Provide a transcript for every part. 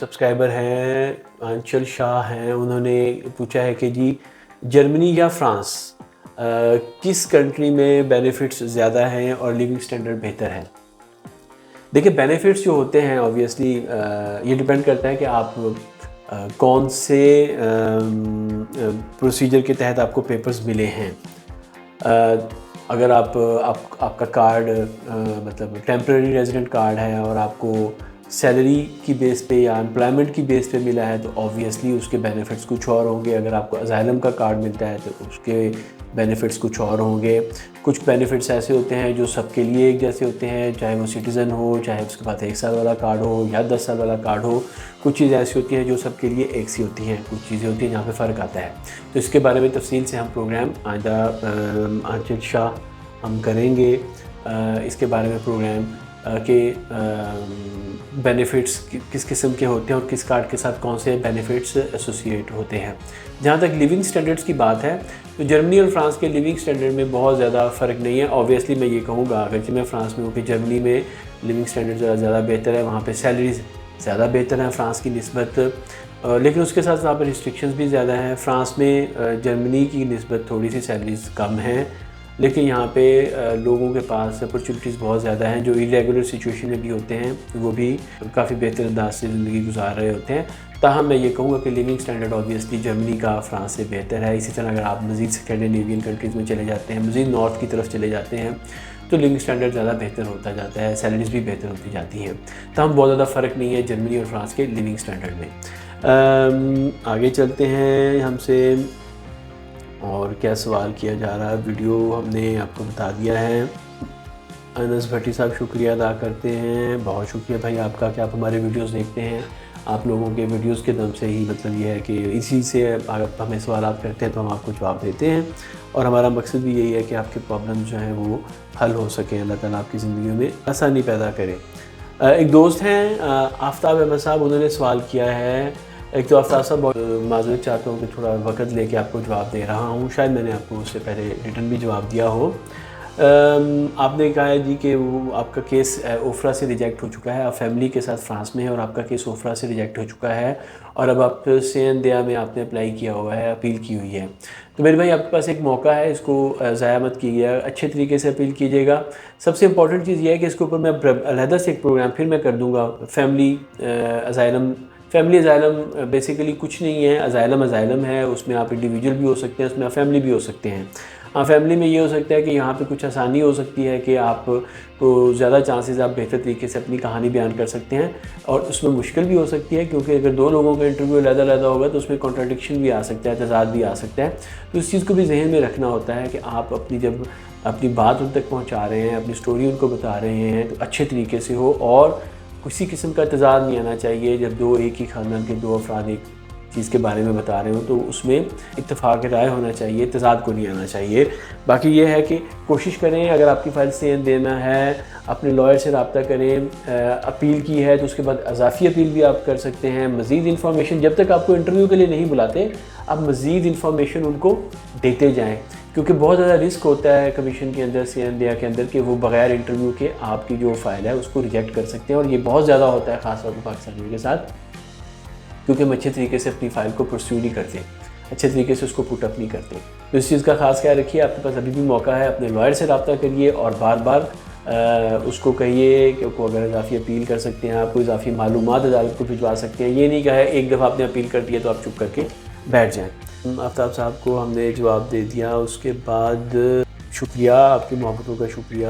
Subscriber ہیں آنچل شاہ ہیں، انہوں نے پوچھا ہے کہ جی جرمنی یا فرانس کس کنٹری میں بینیفٹس زیادہ ہیں اور لیونگ سٹینڈرڈ بہتر ہے؟ دیکھیں بینیفٹس جو ہوتے ہیں اوبویسلی یہ ڈیپینڈ کرتا ہے کہ آپ کون سے پروسیجر کے تحت آپ کو پیپرز ملے ہیں۔ اگر آپ کا کارڈ مطلب ٹیمپرری ریزیڈنٹ کارڈ ہے اور آپ کو سیلری کی بیس پہ یا امپلائمنٹ کی بیس پہ ملا ہے تو اوبویسلی اس کے بینیفٹس کچھ اور ہوں گے۔ اگر آپ کو اسائلم کا کارڈ ملتا ہے تو اس کے بینیفٹس کچھ اور ہوں گے۔ کچھ بینیفٹس ایسے ہوتے ہیں جو سب کے لیے ایک جیسے ہوتے ہیں، چاہے وہ سٹیزن ہو، چاہے اس کے پاس 1 سال والا کارڈ ہو یا 10 سال والا کارڈ ہو۔ کچھ چیزیں ایسی ہوتی ہیں جو سب کے لیے ایک سی ہوتی ہیں، کچھ چیزیں ہوتی ہیں جہاں پہ فرق آتا ہے۔ تو اس کے بارے میں تفصیل سے ہم پروگرام آئندہ آنچل شاہ ہم کریں گے اس کے بارے میں پروگرام کہ بینیفٹس کس قسم کے ہوتے ہیں اور کس کارڈ کے ساتھ کون سے بینیفٹس ایسوسیٹ ہوتے ہیں۔ جہاں تک لیونگ سٹینڈرڈس کی بات ہے تو جرمنی اور فرانس کے لیونگ سٹینڈرڈ میں بہت زیادہ فرق نہیں ہے۔ اوبویسلی میں یہ کہوں گا اگرچہ میں فرانس میں ہوں کہ جرمنی میں لیونگ سٹینڈرڈ زیادہ بہتر ہے، وہاں پہ سیلریز زیادہ بہتر ہیں فرانس کی نسبت، لیکن اس کے ساتھ وہاں پہ ریسٹرکشنز بھی زیادہ ہیں۔ فرانس میں جرمنی کی نسبت تھوڑی سی سیلریز کم ہیں، لیکن یہاں پہ لوگوں کے پاس اپرچونیٹیز بہت زیادہ ہیں۔ جو ایریگولر سچویشن میں بھی ہوتے ہیں وہ بھی کافی بہتر انداز سے زندگی گزار رہے ہوتے ہیں۔ تاہم میں یہ کہوں گا کہ لیونگ سٹینڈرڈ اوبویسلی جرمنی کا فرانس سے بہتر ہے۔ اسی طرح اگر آپ مزید اسکینڈینیوین کنٹریز میں چلے جاتے ہیں، مزید نارتھ کی طرف چلے جاتے ہیں تو لیونگ سٹینڈرڈ زیادہ بہتر ہوتا جاتا ہے، سیلریز بھی بہتر ہوتی جاتی ہیں۔ تاہم بہت زیادہ فرق نہیں ہے جرمنی اور فرانس کے لیونگ سٹینڈرڈ میں۔ آگے چلتے ہیں ہم سے، اور کیا سوال کیا جا رہا ہے، ویڈیو ہم نے آپ کو بتا دیا ہے۔ انس بھٹی صاحب شکریہ ادا کرتے ہیں، بہت شکریہ بھائی آپ کا کہ آپ ہمارے ویڈیوز دیکھتے ہیں۔ آپ لوگوں کے ویڈیوز کے دم سے ہی مطلب یہ ہے کہ اسی سے آپ ہمیں سوالات کرتے ہیں تو ہم آپ کو جواب دیتے ہیں، اور ہمارا مقصد بھی یہی ہے کہ آپ کے پرابلمز جو ہیں وہ حل ہو سکیں، اللہ تعالیٰ آپ کی زندگیوں میں آسانی پیدا کرے۔ ایک دوست ہیں آفتاب احمد صاحب، انہوں نے سوال کیا ہے۔ ایک تو آفتاب صاحب بہت معذرت چاہتا ہوں کہ تھوڑا وقت لے کے آپ کو جواب دے رہا ہوں، شاید میں نے آپ کو اس سے پہلے ریٹن بھی جواب دیا ہو۔ آپ نے کہا ہے جی کہ وہ آپ کا کیس اوفرا سے ریجیکٹ ہو چکا ہے، آپ فیملی کے ساتھ فرانس میں ہیں اور آپ کا کیس اوفرا سے ریجیکٹ ہو چکا ہے، اور اب آپ سین دیا میں آپ نے اپلائی کیا ہوا ہے، اپیل کی ہوئی ہے۔ تو میرے بھائی آپ کے پاس ایک موقع ہے، اس کو ضائع مت کیجیے، اچھے طریقے سے اپیل کیجیے گا۔ سب سے امپورٹنٹ چیز یہ ہے کہ اس کے اوپر میں علیحدہ سے ایک پروگرام پھر میں کر دوں گا۔ فیملی اسائلم بیسیکلی کچھ نہیں ہے، اسائلم ہے، اس میں آپ انڈیویجول بھی ہو سکتے ہیں، اس میں آپ فیملی بھی ہو سکتے ہیں۔ ہاں فیملی میں یہ ہو سکتا ہے کہ یہاں پہ کچھ آسانی ہو سکتی ہے کہ آپ کو زیادہ چانسز آپ بہتر طریقے سے اپنی کہانی بیان کر سکتے ہیں، اور اس میں مشکل بھی ہو سکتی ہے کیونکہ اگر 2 لوگوں کا انٹرویو علیحدہ ہوگا تو اس میں کنٹراڈکشن بھی آ سکتا ہے، تضاد بھی آ سکتا ہے۔ تو اس چیز کو بھی ذہن میں رکھنا ہوتا ہے کہ آپ جب اپنی بات ان تک پہنچا رہے ہیں، اپنی سٹوری ان کو بتا رہے ہیں تو اچھے طریقے سے ہو، اور کسی قسم کا تضاد نہیں آنا چاہیے۔ جب 2 ایک ہی خاندان کے 2 افراد ایک چیز کے بارے میں بتا رہے ہوں تو اس میں اتفاق رائے ہونا چاہیے، تضاد کو نہیں آنا چاہیے۔ باقی یہ ہے کہ کوشش کریں، اگر آپ کی فائل سین دینا ہے اپنے لائر سے رابطہ کریں، اپیل کی ہے تو اس کے بعد اضافی اپیل بھی آپ کر سکتے ہیں۔ مزید انفارمیشن جب تک آپ کو انٹرویو کے لیے نہیں بلاتے آپ مزید انفارمیشن ان کو دیتے جائیں، کیونکہ بہت زیادہ رسک ہوتا ہے کمیشن کے اندر، سی این دیا کے اندر، کہ وہ بغیر انٹرویو کے آپ کی جو فائل ہے اس کو ریجیکٹ کر سکتے ہیں، اور یہ بہت زیادہ ہوتا ہے خاص طور پر پاکستانیوں کے ساتھ، کیونکہ ہم اچھے طریقے سے اپنی فائل کو پرسیو نہیں کرتے، اچھے طریقے سے اس کو پٹ اپ نہیں کرتے۔ تو اس چیز کا خاص خیال رکھیے، آپ کے پاس ابھی بھی موقع ہے، اپنے لائر سے رابطہ کریے اور بار بار اس کو کہیے کہ کو اگر اضافی اپیل کر سکتے ہیں، آپ کو اضافی معلومات عدالت کو بھجوا سکتے ہیں۔ یہ نہیں کہا ہے ایک دفعہ آپ نے اپیل کر دیا تو آپ چپ کر کے بیٹھ جائیں۔ آفتاب صاحب کو ہم نے جواب دے دیا، اس کے بعد شکریہ، آپ کی محبتوں کا شکریہ۔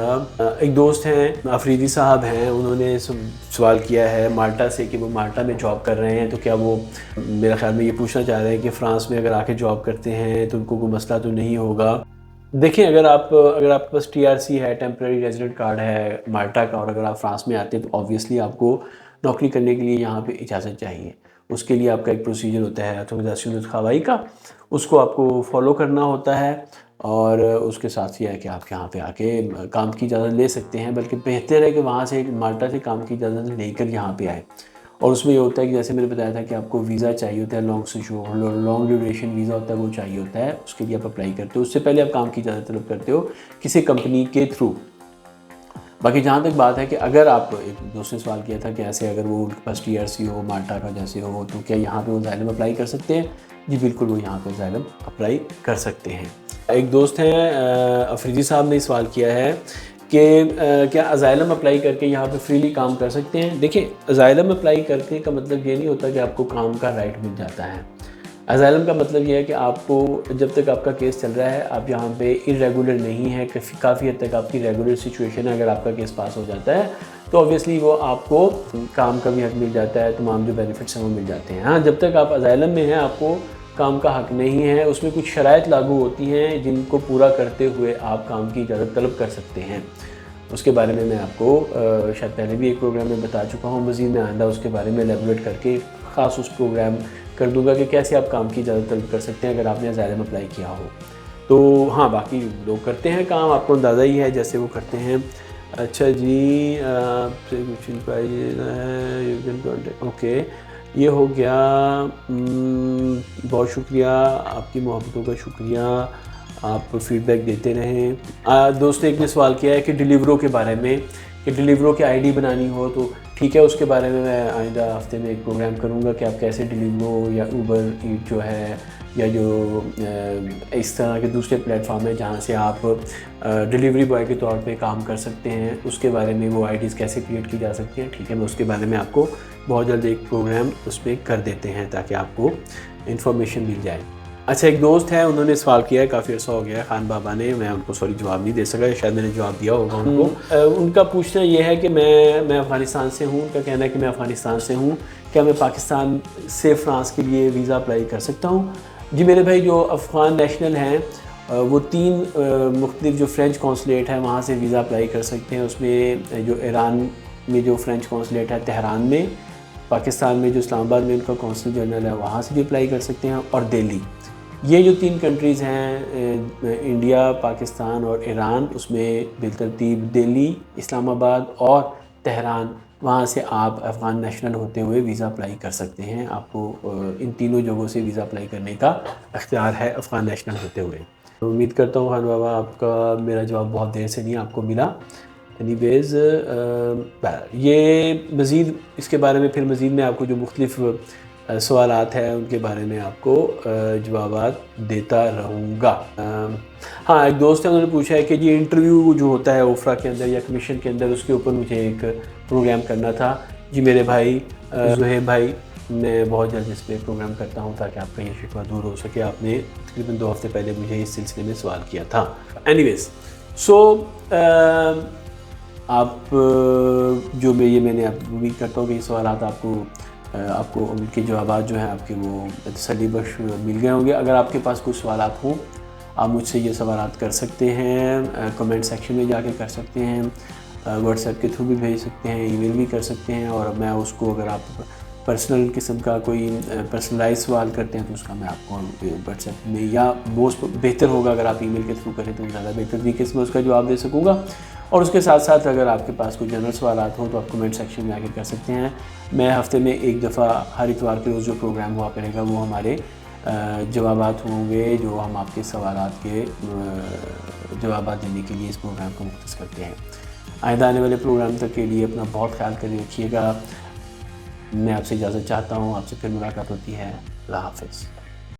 ایک دوست ہیں آفریدی صاحب ہیں، انہوں نے سوال کیا ہے مالٹا سے کہ وہ مالٹا میں جاب کر رہے ہیں، تو کیا وہ میرا خیال میں یہ پوچھنا چاہ رہے ہیں کہ فرانس میں اگر آ کے جاب کرتے ہیں تو ان کو کوئی مسئلہ تو نہیں ہوگا۔ دیکھیں اگر آپ کے پاس ٹی آر سی ہے، ٹیمپرری ریزیڈنٹ کارڈ ہے مالٹا کا، اور اگر آپ فرانس میں آتے ہیں تو آبویسلی آپ کو نوکری کرنے کے لیے یہاں پہ اجازت چاہیے۔ اس کے لیے آپ کا ایک پروسیجر ہوتا ہے اتھورائزیشن خوائی کا، اس کو آپ کو فالو کرنا ہوتا ہے، اور اس کے ساتھ یہ ہے کہ آپ یہاں پہ آ کے کام کی اجازت لے سکتے ہیں، بلکہ بہتر ہے کہ وہاں سے مالٹا سے کام کی اجازت لے کر یہاں پہ آئے۔ اور اس میں یہ ہوتا ہے کہ جیسے میں نے بتایا تھا کہ آپ کو ویزا چاہیے ہوتا ہے، لانگ ڈیوریشن ویزا ہوتا ہے، وہ چاہیے ہوتا ہے، اس کے لیے آپ اپلائی کرتے ہو، اس سے پہلے آپ کام کی اجازت طلب کرتے ہو کسی کمپنی کے تھرو۔ باقی جہاں تک بات ہے کہ اگر آپ ایک دوسرے سوال کیا تھا کہ ایسے اگر وہ ان کے پاس TRC ہو مالٹا کا جیسے ہو تو کیا یہاں پہ وہ زائلم اپلائی کر سکتے ہیں؟ جی بالکل، وہ یہاں پہ زائلم اپلائی کر سکتے ہیں۔ ایک دوست ہیں افریدی صاحب نے سوال کیا ہے کہ کیا ازائلم اپلائی کر کے یہاں پہ فریلی کام کر سکتے ہیں؟ دیکھیں، ازائلم اپلائی کرنے کا مطلب یہ نہیں ہوتا کہ آپ کو کام کا رائٹ مل جاتا ہے۔ ازائلم کا مطلب یہ ہے کہ آپ کو جب تک آپ کا کیس چل رہا ہے آپ یہاں پہ ارریگولر نہیں ہے، کافی حد تک آپ کی ریگولر سچویشن ہے۔ اگر آپ کا کیس پاس ہو جاتا ہے تو اوبویسلی وہ آپ کو کام کا بھی حق مل جاتا ہے، تمام جو بینیفٹس ہیں وہ مل جاتے ہیں۔ ہاں، جب تک آپ ازائلم میں ہیں آپ کو کام کا حق نہیں ہے، اس میں کچھ شرائط لاگو ہوتی ہیں جن کو پورا کرتے ہوئے آپ کام کی اجازت طلب کر سکتے ہیں۔ اس کے بارے میں آپ کو شاید پہلے بھی ایک پروگرام میں بتا چکا ہوں، مزید میں آئندہ اس کے بارے میں ایلیبوریٹ کر کے خاص اس پروگرام کر دوں گا کہ کیسے آپ کام کی اجازت طلب کر سکتے ہیں اگر آپ نے ازائلم اپلائی کیا ہو۔ تو ہاں، باقی لوگ کرتے ہیں کام، آپ کو اندازہ ہی ہے جیسے وہ کرتے ہیں۔ اچھا جی، آپ سے کچھ اوکے، یہ ہو گیا۔ بہت شکریہ، آپ کی محبتوں کا شکریہ، آپ فیڈ بیک دیتے رہیں۔ دوست نے ایک نے سوال کیا ہے کہ ڈیلیورو کے بارے میں، کہ ڈیلیورو کی ID بنانی ہو تو ٹھیک ہے، اس کے بارے میں آئندہ ہفتے میں ایک پروگرام کروں گا کہ آپ کیسے ڈیلیورو یا اوبر ایٹ جو ہے یا جو اس طرح کے دوسرے پلیٹ فارم ہیں جہاں سے آپ ڈیلیوری بوائے کے طور پہ کام کر سکتے ہیں، اس کے بارے میں وہ IDs کیسے کریٹ کی جا سکتی ہیں۔ ٹھیک ہے، میں اس کے بارے میں آپ کو بہت جلد ایک پروگرام اس پہ کر دیتے ہیں تاکہ آپ کو انفارمیشن مل جائے۔ اچھا، ایک دوست ہیں، انہوں نے سوال کیا ہے، کافی عرصہ ہو گیا ہے خان بابا نے، میں ان کو جواب نہیں دے سکا، شاید میں نے جواب دیا ہوگا ان کو۔ ان کا پوچھنا یہ ہے کہ میں افغانستان سے ہوں، ان کا کہنا ہے کہ میں افغانستان سے ہوں، کیا میں پاکستان سے فرانس کے لیے ویزا اپلائی کر سکتا ہوں؟ جی میرے بھائی، جو افغان نیشنل ہیں وہ 3 مختلف جو فرینچ کونسلیٹ ہے وہاں سے ویزا اپلائی کر سکتے ہیں۔ اس میں جو ایران میں جو فرینچ کونسلیٹ ہے تہران میں، پاکستان میں جو اسلام آباد میں ان کا کونسل جنرل ہے وہاں سے بھی اپلائی کر سکتے ہیں، اور دہلی۔ یہ جو 3 کنٹریز ہیں، انڈیا، پاکستان اور ایران، اس میں بالترتیب دہلی، اسلام آباد اور تہران، وہاں سے آپ افغان نیشنل ہوتے ہوئے ویزا اپلائی کر سکتے ہیں۔ آپ کو ان تینوں جگہوں سے ویزا اپلائی کرنے کا اختیار ہے افغان نیشنل ہوتے ہوئے۔ امید کرتا ہوں خان بابا آپ کا میرا جواب بہت دیر سے نہیں آپ کو ملا۔ اینی ویز، یہ مزید اس کے بارے میں پھر مزید میں آپ کو جو مختلف سوالات ہیں ان کے بارے میں آپ کو جوابات دیتا رہوں گا۔ ہاں، ایک دوست ہے، انہوں نے پوچھا ہے کہ یہ انٹرویو جو ہوتا ہے اوفرا کے اندر یا کمیشن کے اندر، اس کے اوپر مجھے ایک پروگرام کرنا تھا۔ جی میرے بھائی زہیب بھائی، میں بہت جلد اس پہ پروگرام کرتا ہوں تاکہ آپ کا یہ شکوہ دور ہو سکے۔ آپ نے تقریباً 2 ہفتے پہلے مجھے اس سلسلے میں سوال کیا تھا۔ اینی ویز، آپ جو میں نے امید کرتا ہوں کہ یہ سوالات آپ کو ان کے جوابات جو ہیں آپ کے وہ تسلی بخش مل گئے ہوں گے۔ اگر آپ کے پاس کوئی سوالات ہوں آپ مجھ سے یہ سوالات کر سکتے ہیں، کمنٹ سیکشن میں جا کے کر سکتے ہیں، واٹس ایپ کے تھرو بھی بھیج سکتے ہیں، ای میل بھی کر سکتے ہیں، اور میں اس کو اگر آپ پرسنل قسم کا کوئی پرسنلائز سوال کرتے ہیں تو اس کا میں آپ کو واٹس ایپ میں، یا بہت بہتر ہوگا اگر آپ ای میل کے تھرو کریں تو زیادہ بہتر طریقے سے میں اس کا جواب دے سکوں گا۔ اور اس کے ساتھ ساتھ اگر آپ کے پاس کوئی جنرل سوالات ہوں تو آپ کمنٹ سیکشن میں آ کے کر سکتے ہیں۔ میں ہفتے میں ایک دفعہ ہر اتوار کے روز جو پروگرام ہوا کرے گا وہ ہمارے جوابات ہوں گے، جو ہم آپ کے سوالات کے جوابات دینے کے لیے اس پروگرام کو مختص کرتے ہیں۔ آئندہ آنے والے پروگرام تک کے لیے اپنا بہت خیال کرے رکھیے گا۔ میں آپ سے اجازت چاہتا ہوں، آپ سے پھر ملاقات ہوتی ہے۔ اللہ حافظ۔